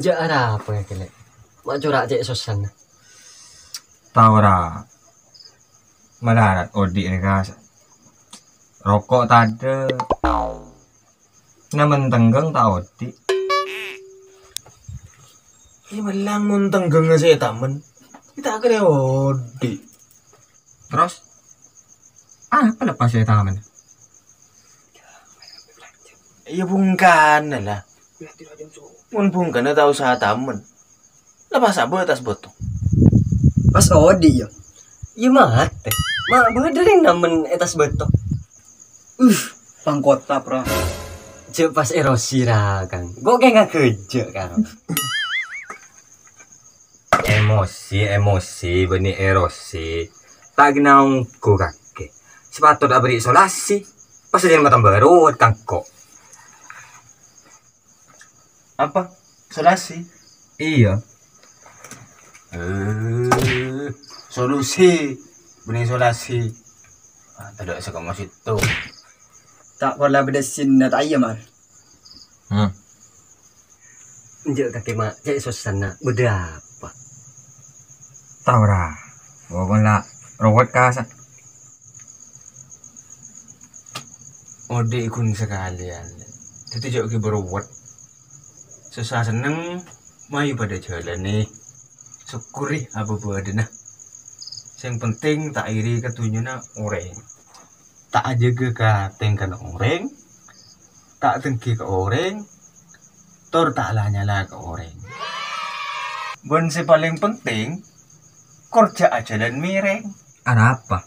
Jak ada apa ya kele? Mak corak cek sosan. Tahu ora. Melarat Odi ini kas. Rokok tade. Namen tenggeng tak Odi. Ini melang mun tenggeng saya tamen. Kita kena Odi. Terus apa lepas saya taman? Iya bungkan lah. Mun bungkan tahu usaha tamen. Lepas apa atas botol. Pas Odi ya. Iya mate. Mak bedering namen etas betok. Pangkota pra. Cek pas erosi ra kan. Gue kayak gak kerja kan. Emosi benih erosi. Tak naung ku kake. Sepatu dah beri isolasi. Pas aja matang baru kan kok. Apa? Isolasi? Iya. Solusi benih isolasi. Tidak suka masih itu. Tak pernah bedesin na tayo mal. Jak kaki mak cek sosan berapa? Tahu ora. Walaupun lah robot kasak. Ode ikun sekalian. Itu jauh ke berbuat. Susah seneng mayu pada jalan nih. Syukuri apa buat nah. Yang penting tak iri ketunyana orang. Tak aja ke kateng kan orang. Tak tengki ke orang. Tor tak lah nyala ke orang. Bon si paling penting kerja aja dan mireng. Ada apa?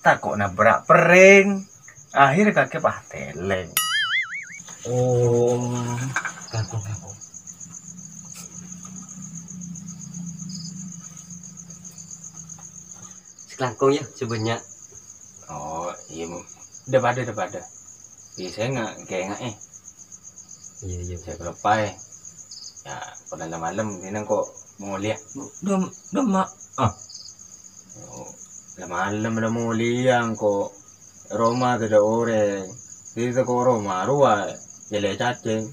Takut nabrak pereng. Akhir kakek pahteleng. Oh, kaku. Sekelangkung ya sebenarnya. Oh iya, udah pada. Iya saya nggak kayak Iya. Saya kelepai. Ya pada malam ini kok mau lihat. Udah mak. Malam udah mau lihat kok. Roma tidak orang. Jadi kok Roma ruai. Jadi cacing.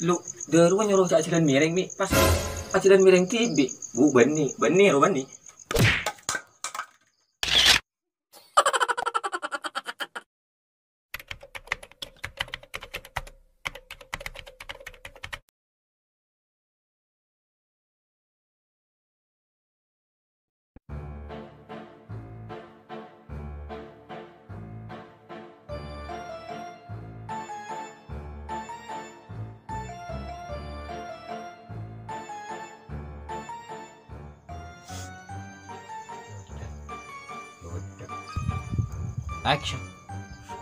Lu deru nyuruh cak jalan miring mi pas jalan miring tibi. Bu bani ro bani. Action.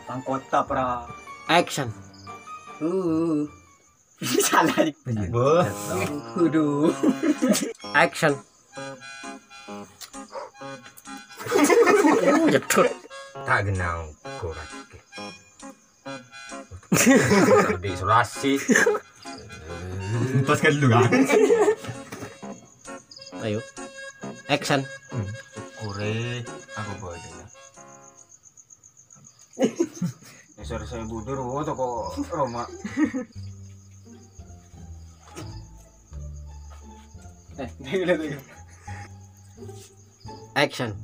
Pangkota pra. Action. Salah di. Waduh. Action. Jeput. Tak kenal ku kake. Di isolasi. Pas kan dulu kan. Ayo. Action. Kure aku bawa dia. Sore saya budur, toko Roma. Action.